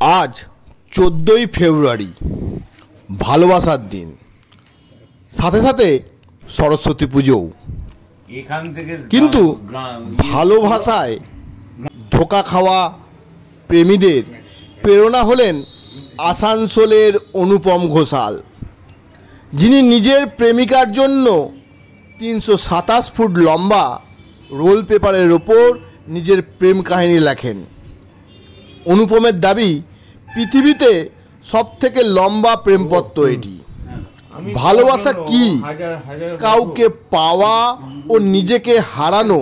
আজ 14ই ফেব্রুয়ারি, ভালোবাসার দিন, সাথে সাথে সরস্বতী পুজোও। কিন্তু ভালোবাসায় ধোঁকা খাওয়া প্রেমীদের প্রেরণা হলেন আসানসোলের অনুপম ঘোষাল, যিনি নিজের প্রেমিকার জন্য 327 ফুট লম্বা রোল পেপারের ওপর নিজের প্রেম কাহিনী লেখেন। অনুপমের দাবি, পৃথিবীতে সবথেকে লম্বা প্রেমপত্র এটি। ভালোবাসা কি? কাউকে পাওয়া ও নিজেকে হারানো,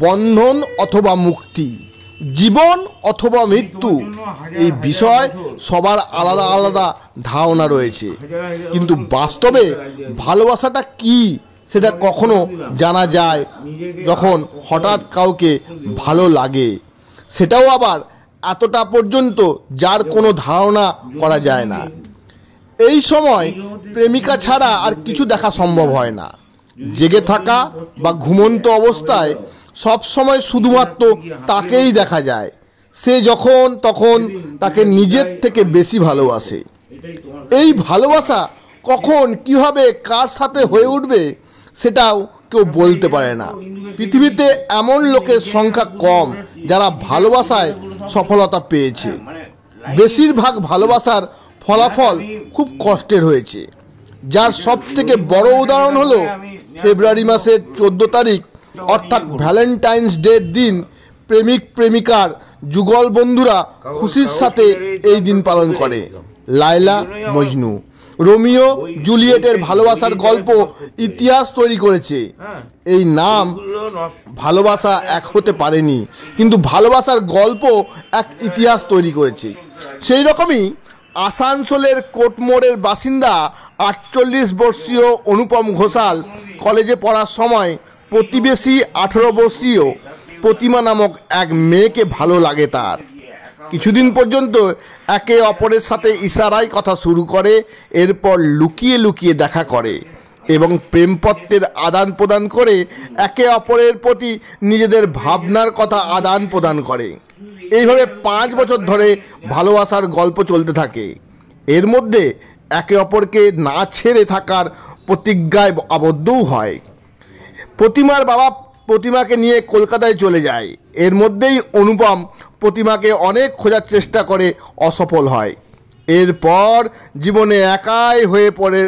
বন্ধন অথবা মুক্তি, জীবন অথবা মৃত্যু। এই বিষয় সবার আলাদা আলাদা ধারণা রয়েছে, কিন্তু বাস্তবে ভালোবাসাটা কি সেটা কখনো জানা যায় যখন হঠাৎ কাউকে ভালো লাগে, সেটাও আবার এতটা পর্যন্ত যার কোনো ধারণা করা যায় না। এই সময় প্রেমিকা ছাড়া আর কিছু দেখা সম্ভব হয় না। জেগে থাকা বা ঘুমন্ত অবস্থায় সব সময় শুধুমাত্র তাকেই দেখা যায়। সে যখন তখন তাকে নিজের থেকে বেশি ভালোবাসে। এই ভালোবাসা কখন, কিভাবে, কার সাথে হয়ে উঠবে সেটাও কেউ বলতে পারে না। পৃথিবীতে এমন লোকের সংখ্যা কম যারা ভালোবাসায় সফলতা পেয়েছে। বেশিরভাগ ভালোবাসার ফলাফল খুব কষ্টের হয়েছে, যার সব থেকে বড় উদাহরণ হলো ফেব্রুয়ারি মাসের 14 তারিখ, অর্থাৎ ভ্যালেন্টাইন্স ডের দিন প্রেমিক প্রেমিকার যুগল বন্ধুরা খুশির সাথে এই দিন পালন করে। লায়লা মজনু, রোমিও জুলিয়েটের ভালোবাসার গল্প ইতিহাস তৈরি করেছে। এই নাম ভালোবাসা এক হতে পারেনি, কিন্তু ভালোবাসার গল্প এক ইতিহাস তৈরি করেছে। সেই রকমই আসানসোলের কোটমোড়ের বাসিন্দা 48 বর্ষীয় অনুপম ঘোষাল কলেজে পড়ার সময় প্রতিবেশী 18 বর্ষীয় প্রতিমা নামক এক মেয়েকে ভালো লাগে তার। কিছুদিন পর্যন্ত একে অপরের সাথে ইশারায় কথা শুরু করে, এরপর লুকিয়ে লুকিয়ে দেখা করে এবং প্রেমপত্রের আদান প্রদান করে একে অপরের প্রতি নিজেদের ভাবনার কথা আদান প্রদান করে। এইভাবে 5 বছর ধরে ভালোবাসার গল্প চলতে থাকে। এর মধ্যে একে অপরকে না ছেড়ে থাকার প্রতিজ্ঞায় আবদ্ধও হয়। প্রতিমার বাবা প্রতিমাকে নিয়ে কলকাতায় চলে যায়। এর মধ্যেই অনুপম প্রতিমাকে অনেক খোঁজার চেষ্টা করে, অসফল হয়। এরপর জীবনে একাই হয়ে পড়ে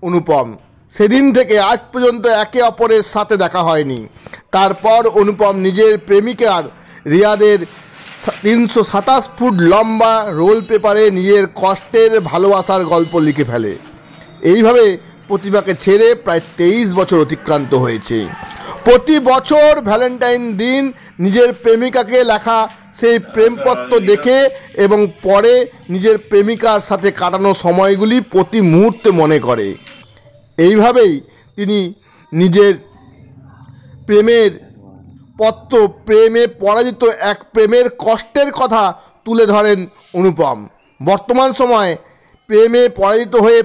অনুপম। সেদিন থেকে আজ পর্যন্ত একে অপরের সাথে দেখা হয়নি। তারপর অনুপম নিজের প্রেমিকার রিয়াদের 327 ফুট লম্বা রোল পেপারে নিজের কষ্টের ভালোবাসার গল্প লিখে ফেলে। এইভাবে প্রতিমাকে ছেড়ে প্রায় 23 বছর অতিক্রান্ত হয়েছে। প্রতি বছর ভ্যালেন্টাইন দিন নিজের প্রেমিকাকে লেখা সেই প্রেমপত্র দেখে এবং পরে নিজের প্রেমিকার সাথে কাটানো সময়গুলি প্রতি মুহূর্তে মনে করে। এইভাবেই তিনি নিজের প্রেমের পত্র, প্রেমে পরাজিত এক প্রেমের কষ্টের কথা তুলে ধরেন অনুপম। বর্তমান সময়ে প্রেমে পরাজিত হয়ে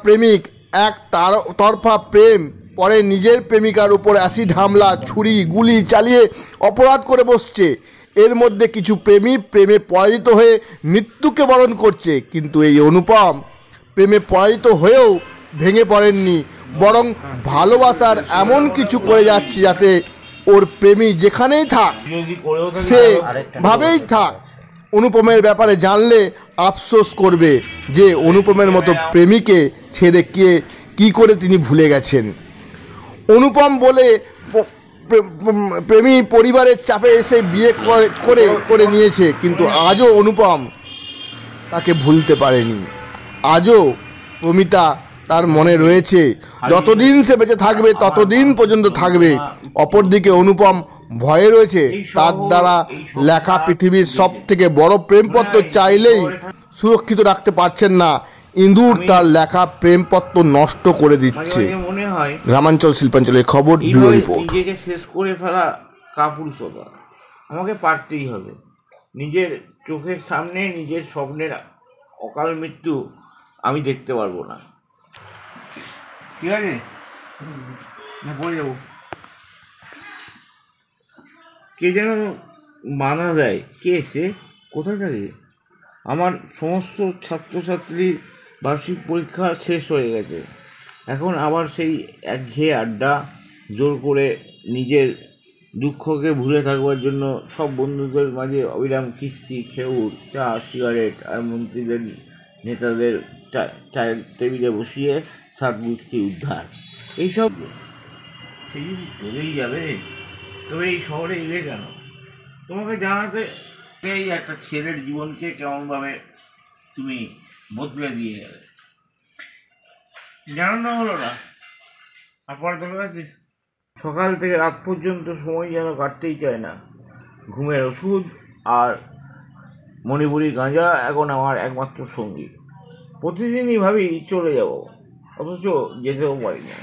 প্রেমিক এক তরফা প্রেম পরে নিজের প্রেমিকার উপর অ্যাসিড হামলা, ছুরি, গুলি চালিয়ে অপরাধ করে বসছে। এর মধ্যে কিছু প্রেমে পরাজিত হয়ে মৃত্যুকে বরণ করছে, কিন্তু এই অনুপম প্রেমে পরাজিত হয়েও ভেঙে পড়েননি, বরং ভালোবাসার এমন কিছু করে যাচ্ছে যাতে ওর প্রেমী যেখানেই থাক সেভাবেই থাক। অনুপমের ব্যাপারে জানলে আফসোস করবে যে অনুপমের মতো প্রেমিকে ছেড়ে কি করে তিনি ভুলে গেছেন। অনুপম বলে প্রেমী পরিবারের চাপে এসে বিয়ে করে নিয়েছে, কিন্তু আজও অনুপম তাকে ভুলতে পারেনি। আজও প্রমিতা তার মনে রয়েছে। যতদিন সে বেঁচে থাকবে ততদিন পর্যন্ত থাকবে। অপরদিকে অনুপম ভয়ে রয়েছে, তার দ্বারা লেখা পৃথিবীর সব থেকে বড় প্রেমপত্র চাইলেই সুরক্ষিত রাখতে পারছেন না। ইঁদুর তার লেখা প্রেমপত্র নষ্ট করে দিচ্ছে। গ্রামাঞ্চল শিল্পাঞ্চলের খবর, ব্যুরো রিপোর্ট। নিজেকে শেষ করে ফেলা কাপুরুষতা। আমাকে পারতেই হবে। নিজের চোখের সামনে নিজের স্বপ্নের অকাল মৃত্যু আমি দেখতে পারবো না। ঠিক আছে, পড়ে যাবো। কে যেন বাধা দেয়, কে সে? কোথায় থাকে? আমার সমস্ত ছাত্রছাত্রীর বার্ষিক পরীক্ষা শেষ হয়ে গেছে, এখন আবার সেই একঘেয়ে আড্ডা, জোর করে নিজের দুঃখকে ভুলে থাকবার জন্য সব বন্ধুদের মাঝে অবিরাম কিস্তি, খেউর, চা, সিগারেট আর মন্ত্রীদের নেতাদের চায়ের টেবিলে বসিয়ে সাত গুষ্টি উদ্ধার, এইসব সেই যদি চলেই যাবে, তবে এই শহরে এলে কেন? তোমাকে জানাতে এই একটা ছেলের জীবনকে কেমনভাবে তুমি বদলে দিয়ে গেলে, জানানো হলো না। আর পরে তোর কাছে সকাল থেকে রাত পর্যন্ত সময় যেন কাটতেই চায় না। ঘুমের ওষুধ আর মণিপুরি গাঁজা এখন আমার একমাত্র সঙ্গী। প্রতিদিনই ভাবি চলে যাব, অথচ যেতেও পারি না।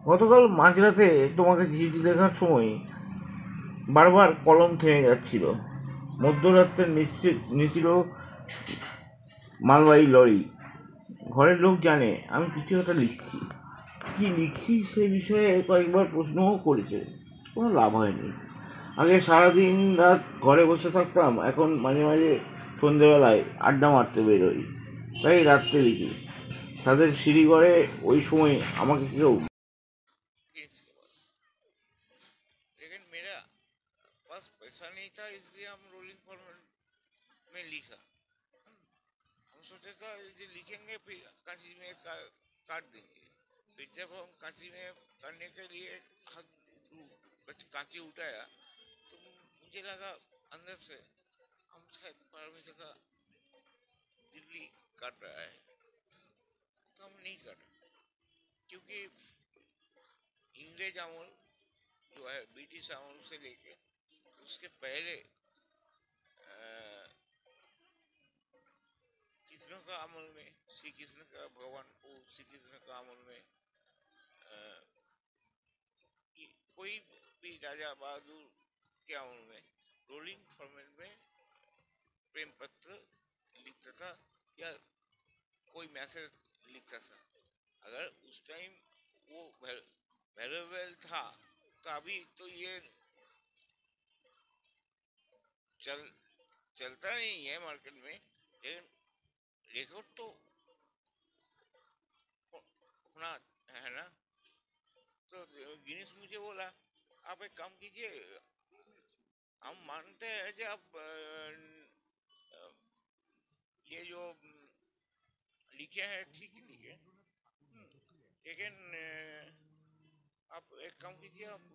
গতকাল মাঝরাতে তোমাকে চিঠি লেখার সময় বারবার কলম থেমে যাচ্ছিল। মধ্যরাত্রের নিচিল মালবাহী লরি। ঘরের লোক জানে আমি কিছু একটা লিখছি, কি লিখছি সে বিষয়ে কয়েকবার প্রশ্নও করেছে, কোনো লাভ হয়নি। আগে সারাদিন রাত ঘরে বসে থাকতাম, এখন মাঝে মাঝে সন্ধেবেলায় আড্ডা মারতে বেরোই, তাই রাত্রে লিখি। তাদের সিঁড়িঘরে ওই সময় আমাকে কেউ लेकिन मेरा पास पैसा नहीं था, इसलिए हम रोलिंग फॉर्मेट में लिखा। हम सोचे था ये लिखेंगे फिर कांची में काट देंगे। फिर जब हम कांची में करने के लिए कांची उठाया तो मुझे लगा अंदर से हम शायद पारमी जगह दिल्ली काट रहा है, तो हम नहीं काटा, क्योंकि इंग्रेज अमल जो है ब्रिटिश अमल से लेके उसके पहले कृष्ण का अमल में, श्री कृष्ण का भगवान को श्री कृष्ण का अमल में कोई भी राजा बहादुर के अमल में रोलिंग फॉर्मेट में प्रेम पत्र लिखता था या कोई मैसेज लिखता था। अगर उस टाइम वो वैल्यूएबल था तो अभी तो ये चलता नहीं है मार्केट में, लेकिन रिकॉर्ड तो होना है ना। तो गिनीस मुझे बोला आप एक काम कीजिए, हम मानते हैं कि आप ये जो लिखे हैं ठीक लिखे, लेकिन आप एक काम कीजिए, आप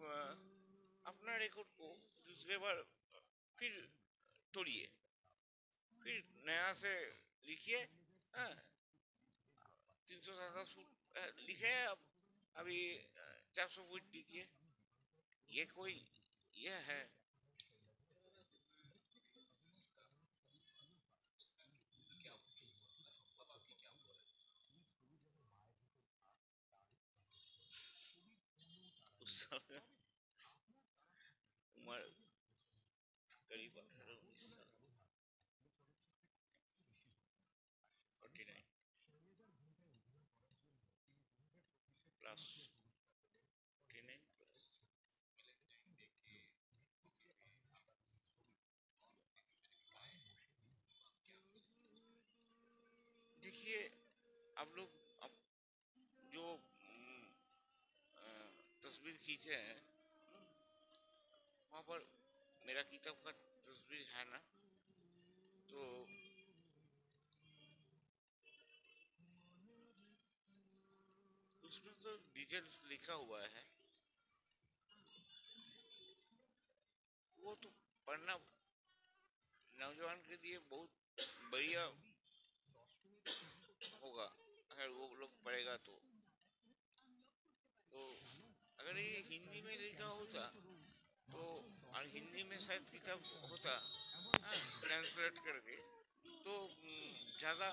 अपना रिकॉर्ड को दूसरे बार फिर तोड़िए, फिर नया से लिखिए। 367 फुट लिखे हैं, अब अभी 400 फुट लिखिए। ये कोई ये है? उम्र करीब 18-19 साल, 49 प्लस 49 प्लस। देखिए आप लोग अब जो तस्वीर खींचे हैं वहाँ पर मेरा किताब का तस्वीर है ना, तो उसमें तो डिटेल्स लिखा हुआ है, वो तो पढ़ना नौजवान के लिए बहुत बढ़िया होगा अगर वो लोग पढ़ेगा तो अगर ये हिंदी में लिखा होता तो, और हिंदी में शायद किताब होता ट्रांसलेट करके, तो ज़्यादा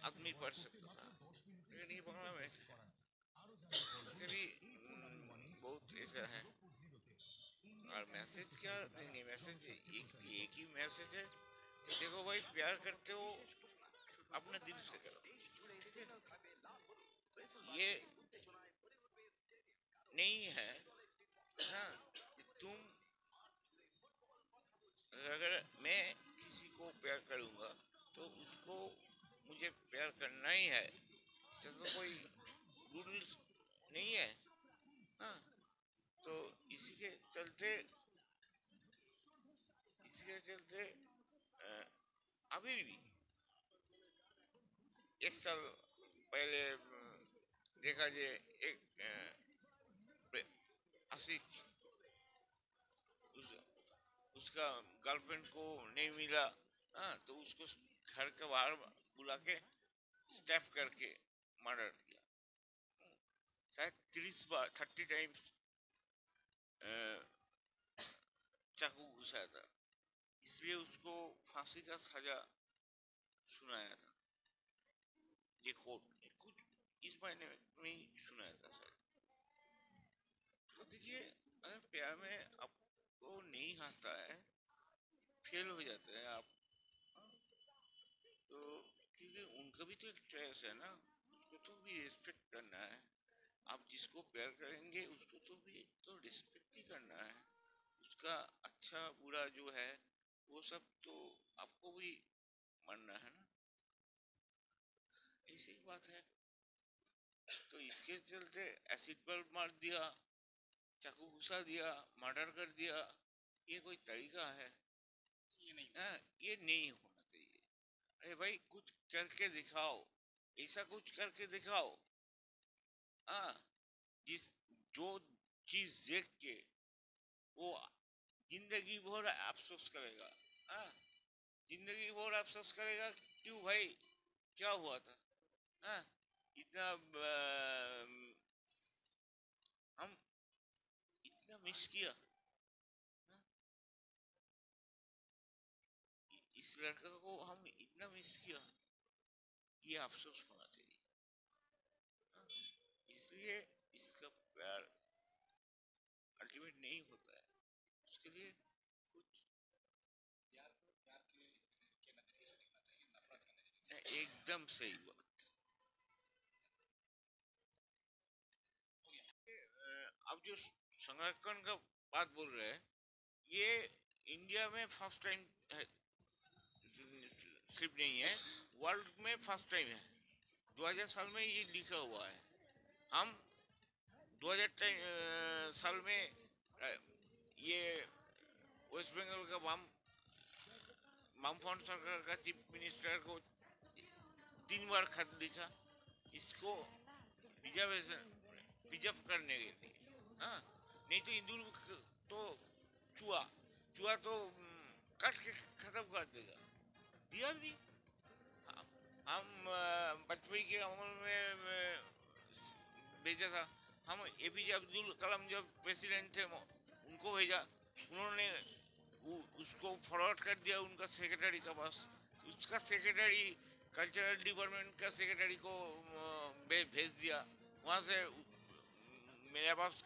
आदमी पढ़ सकता था, लेकिन ये बांग्ला में इससे भी बहुत ऐसा है। और मैसेज क्या देंगे? मैसेज एक ही मैसेज है, देखो भाई प्यार करते हो अपने दिल से करो, ठीक है? ये नहीं है हाँ, तुम प्यार करूँगा तो उसको मुझे प्यार करना ही है, इससे तो कोई रूल्स नहीं है। हाँ, तो इसी के चलते अभी भी 1 साल पहले देखा जाए एक आशिक उस, उसका गर्लफ्रेंड को नहीं मिला। हाँ, तो उसको घर के बाहर बुला के स्टैफ करके मर्डर किया। शायद 30 टाइम्स चाकू घुसा था, इसलिए उसको फांसी का सजा सुनाया था। ये कोर्ट ने कुछ इस महीने में ही सुनाया था सर। तो देखिए, अगर प्यार में आपको नहीं आता है, फेल हो जाते हैं आप, तो क्योंकि उनका भी तो एक चॉइस है ना, उसको तो भी रिस्पेक्ट करना है। आप जिसको प्यार करेंगे उसको तो भी तो रिस्पेक्ट ही करना है। उसका अच्छा बुरा जो है वो सब तो आपको भी मानना है ना, ऐसी बात है। तो इसके चलते एसिड बल्ब मार दिया, चाकू घुसा दिया, मर्डर कर दिया, ये कोई तरीका है? ये नहीं होना चाहिए। अरे भाई, कुछ करके दिखाओ, ऐसा कुछ करके दिखाओ। हाँ, जिस जो चीज देख के वो जिंदगी भर अफसोस करेगा। हाँ, जिंदगी भर अफसोस करेगा, क्यों भाई, क्या हुआ था? हाँ, इतना हम इतना मिस किया। हाँ? इस लड़का को हम इतना मिस किया, ये अफसोस होना चाहिए। हाँ? इसलिए इसका प्यार अल्टीमेट नहीं होता है, उसके लिए कुछ एकदम सही बात। अब जो संरक्षण का बात बोल रहे हैं, ये इंडिया में फर्स्ट टाइम है, सिर्फ नहीं है, वर्ल्ड में फर्स्ट टाइम है। 2000 साल में ये लिखा हुआ है। हम 2000 साल में ये वेस्ट बंगाल का वामफ्रंट सरकार का चीफ मिनिस्टर को 3 बार खत लिखा इसको प्रिजर्व करने के लिए। हाँ, नहीं तो इंदूर तो चूहा चूहा तो काट के खत्म कर देगा। दिया भी। हम बचपन के उम्र में भेजा था। हम एपीजे अब्दुल कलाम जब प्रेसिडेंट थे उनको भेजा, उन्होंने उसको फॉरवर्ड कर दिया उनका सेक्रेटरी के पास। उसका सेक्रेटरी कल्चरल डिपार्टमेंट का सेक्रेटरी को भेज दिया। वहाँ से मेरे पास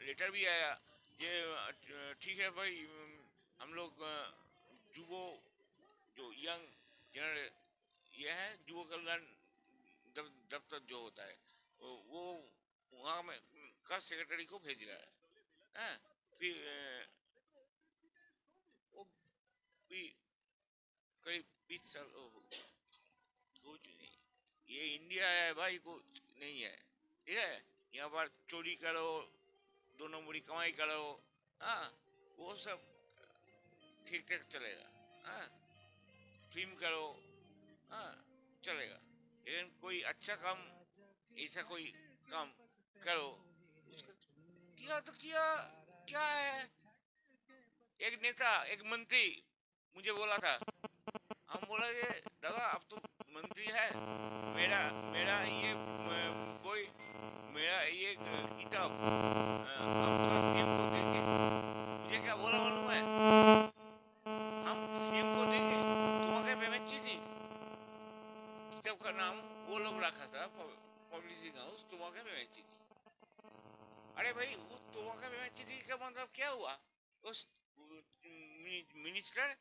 लेटर भी आया ये ठीक है भाई, हम लोग युवो जो यंग जनरेशन ये है युवा कल्याण दफ्तर जो होता है वो वहाँ में का सेक्रेटरी को भेज रहा है। फिर वो भी करीब 20 साल हो गया, कुछ नहीं। ये इंडिया है भाई, कुछ नहीं है। ठीक है, यहाँ पर चोरी करो, 2 नंबरी कमाई करो, हाँ, वो सब ठीक ठाक चलेगा। हाँ, फिल्म करो, हाँ, चलेगा। लेकिन कोई अच्छा काम, ऐसा कोई काम करो, उसका किया तो किया क्या है। एक नेता, एक मंत्री मुझे बोला था, हम बोला ये दादा अब तो मंत्री है, मेरा मेरा ये कोई मेरा ये किताब हम तो सीएम को देंगे। मुझे क्या बोला मालूम है, हम सीएम को देंगे तुम्हारे पेमेंट चीटी। किताब का नाम वो लोग रखा था, पब्लिशिंग हाउस तुम्हारे पेमेंट चीटी। अरे भाई, वो तुम्हारे पेमेंट चीटी का मतलब क्या हुआ? उस मिनिस्टर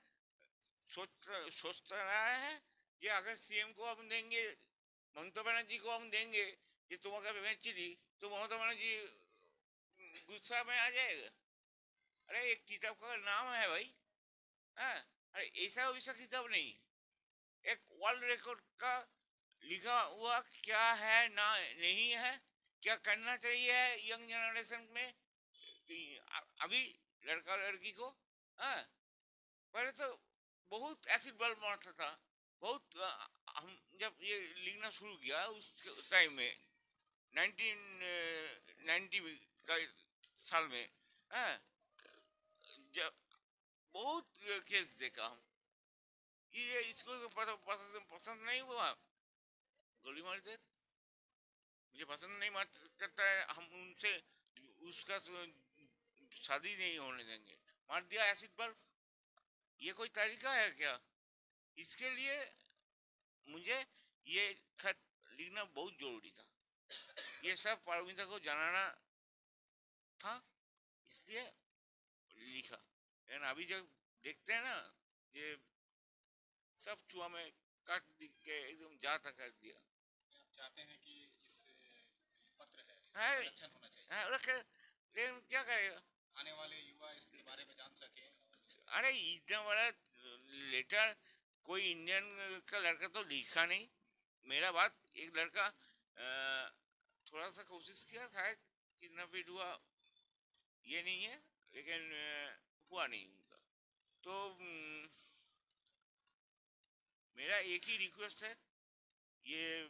सोचता रहा है कि अगर सीएम को हम देंगे, ममता बनर्जी को हम देंगे ये तुम्हारा पेमेंट चीटी, तो ममता बनर्जी गुस्सा में आ जाएगा। अरे एक किताब का नाम है भाई। हाँ, अरे ऐसा वैसा किताब नहीं, एक वर्ल्ड रिकॉर्ड का लिखा हुआ क्या है ना नहीं है, क्या करना चाहिए है यंग जनरेशन में अभी लड़का लड़की को। हाँ, पहले तो बहुत एसिड बल्ब मारता था, बहुत हम जब ये लिखना शुरू किया उस टाइम में 1990 का साल में, हाँ, जब बहुत केस देखा हम, ये इसको तो पसंद नहीं हुआ, गोली मार दे, मुझे पसंद नहीं मार करता है, हम उनसे उसका शादी नहीं होने देंगे, मार दिया एसिड बल्ब। ये कोई तरीका है क्या? इसके लिए मुझे ये खत लिखना बहुत जरूरी था, ये सब पारमिता को जनाना था, इसलिए लिखा। लेकिन अभी जब देखते हैं ना, ये सब चुहा में काट के एकदम जाता कर दिया। आप चाहते हैं कि इस पत्र है है, इसका संरक्षण होना चाहिए, लेकिन क्या करेगा, आने वाले युवा इसके बारे में जान सके। अरे इतना बड़ा लेटर कोई इंडियन का लड़का तो लिखा नहीं। मेरा बात एक लड़का थोड़ा सा कोशिश किया था, किडनैप हुआ, ये नहीं है, लेकिन हुआ नहीं उनका। तो मेरा एक ही रिक्वेस्ट है, ये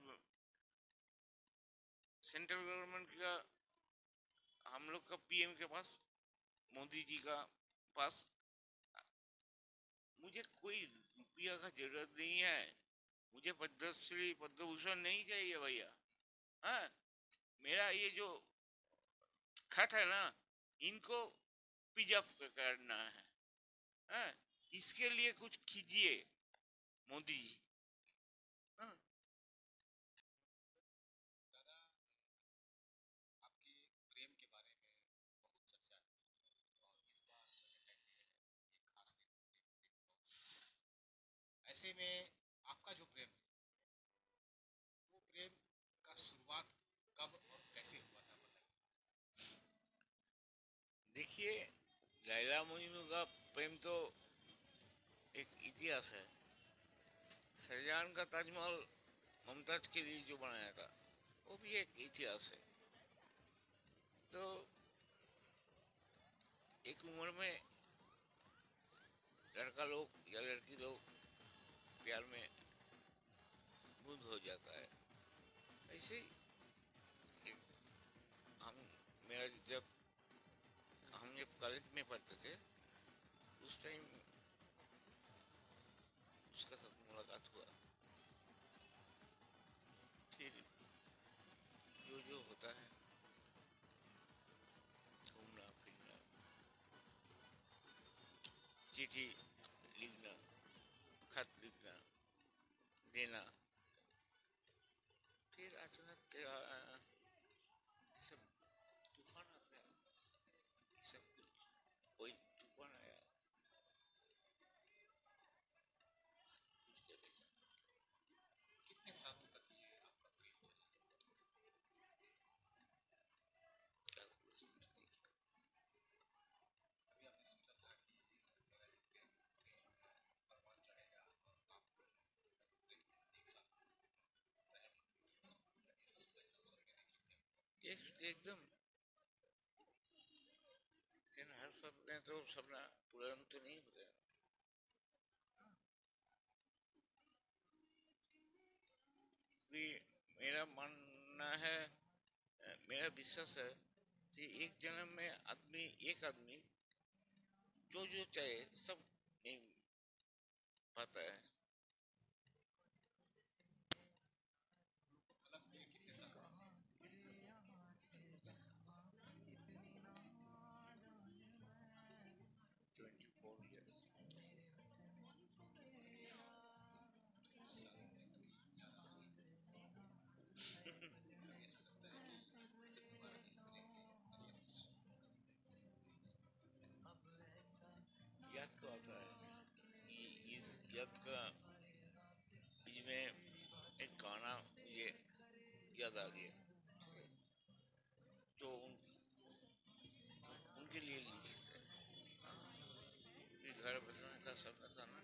सेंट्रल गवर्नमेंट का, हम लोग का पीएम के पास, मोदी जी का पास, मुझे कोई रुपया का जरूरत नहीं है, मुझे पद्मश्री पद्मभूषण नहीं चाहिए भैया। हाँ, मेरा ये जो खत है ना, इनको प्रिजर्व करना है। हाँ, इसके लिए कुछ कीजिए मोदी जी। हाँ, दादा, आपके प्रेम के बारे में बहुत चर्चा है और इस बार वैलेंटाइन डे है, एक खास दिन। ऐसे में आपका जो प्रेम है, वो प्रेम का शुरुआत कब और कैसे हुआ था, बताइए। देखिए, लैला मजनू का प्रेम तो एक इतिहास है। शाहजहां का ताजमहल मुमताज के लिए जो बनाया था, वो भी एक इतिहास है। तो एक उम्र में लड़का लोग या लड़की लोग प्यार में बूंद हो जाता है। ऐसे ही हम मेरा जब हम जब कॉलेज में पढ़ते थे, उस टाइम उसका साथ मुलाकात हुआ। फिर जो जो होता है, घूमना फिरना, चिट्ठी लिखना, खत लिखना, देना, फिर अचानक सब तूफान आता है, सब कुछ कोई तूफान आया, कुछ जगह कितने सालों तक ये आपका प्रेम चला? क्या कुछ नहीं। अभी आपने सोचा था कि मेरा जो प्रेम परवान चढ़ेगा और आप एक साथ रहेंगे, ऐसा सोचा था सबके देखिए। एकदम, लेकिन हर सपने तो सपना पूरा तो नहीं होता है। कि मेरा मानना है, मेरा विश्वास है कि एक जन्म में एक आदमी जो जो चाहे सब नहीं पाता है। अलग हुए कितने साल? 24 years। ऐसा लगता है कि फिर दोबारा नहीं मिलेंगे, ऐसा कुछ। याद तो आता है, इस याद का इसमें एक गाना मुझे याद आ गया, जो उनके लिए लिखते हैं। घर बसाने का सपना था ना,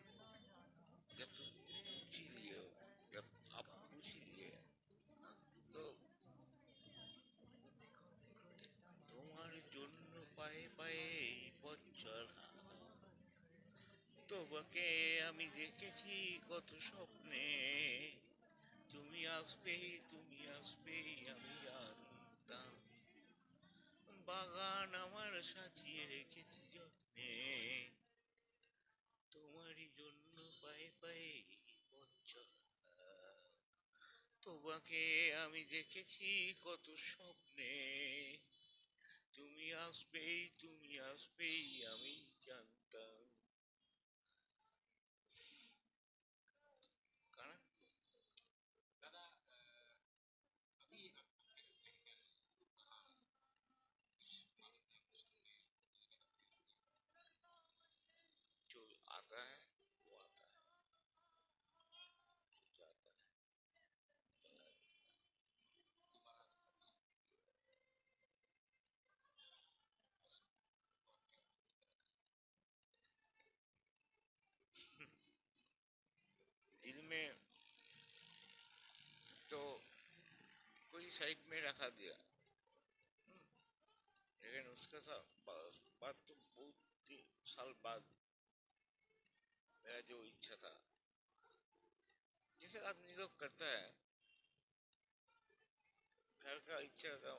তোমাকে আমি দেখেছি কত স্বপ্নে, তুমি আসবেই আমি জানতাম। বাগান আমার সাজিয়ে রেখেছি যত্নে, তোমারই জন্য পায়ে পায়ে পথ চলা। তোমাকে আমি দেখেছি কত স্বপ্নে, তুমি আসবেই আমি জানতাম। কারণ दादा अभी आपके मेडिकल कुछ मालूम है कुछ हमने जो आता है वो आता है, जो जाता है दोबारा दिल में तो कोई साइड में रखा दिया, लेकिन उसके बाद तो बहुत साल बाद मेरा जो इच्छा था, जैसे आदमी लोग करता है, घर का इच्छा था,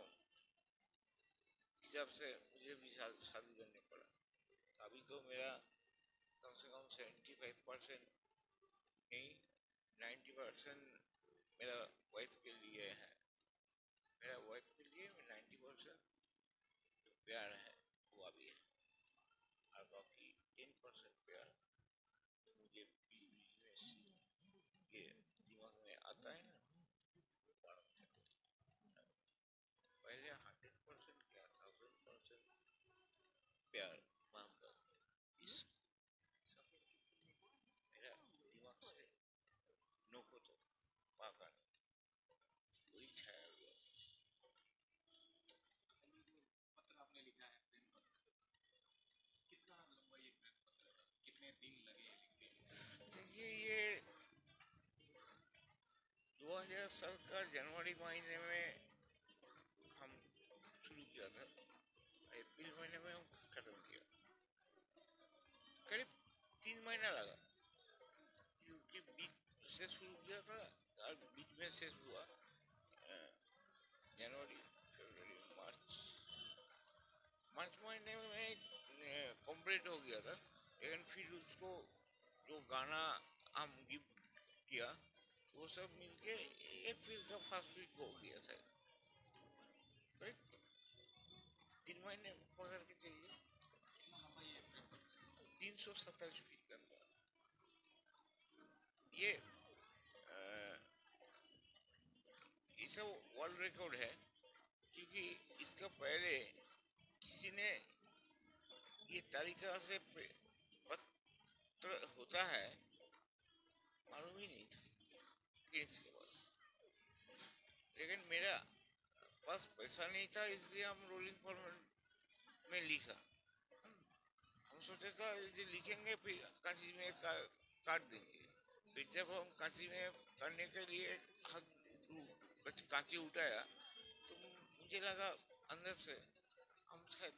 हिसाब से मुझे भी शादी करनी पड़ा। अभी तो मेरा कम से कम 75% नहीं 90% मेरा वाइफ के लिए है, मेरा वाइफ के लिए 90% प्यार है वो अभी है, और बाकी 10% प्यार मुझे बिजनेस ये दिमाग में आता है ना, पहले 100% क्या 1000% प्यार मोहब्बत इश्क सब मेरा दिमाग से नोको तो पाका वही छाया हुआ। पत्र आपने लिखा है प्रेम पत्र कितना लंबा ये प्रेम पत्र है कितने दिन लगे लिखने में देखिए ये 2000 साल का जनवरी महीने में हम शुरू किया था, अप्रैल महीने में हम खत्म किया, करीब 3 महीना लगा, क्योंकि बीच से शुरू किया था और बीच में शेष हुआ जनवरी फरवरी मार्च महीने में कंप्लीट हो गया था, लेकिन फिर उसको जो गाना हम गिफ्ट किया वो सब मिलके अप्रैल का फर्स्ट वीक हो गया था, करीब 3 महीने पकड़ के चाहिए, कितना लंबा ये प्रेम पत्र है 327 फीट लंबा ये सब वर्ल्ड रिकॉर्ड है, क्योंकि इसका पहले किसी ने ये तरीका से पत्र होता है मालूम ही नहीं था इसके पास, लेकिन मेरा पास पैसा नहीं था, इसलिए हम रोलिंग फॉर्मेट में लिखा। हम सोचे था ये लिखेंगे फिर कांची में काट देंगे, फिर जब हम कांची में करने के लिए कांची उठाया तो मुझे लगा अंदर से हम शायद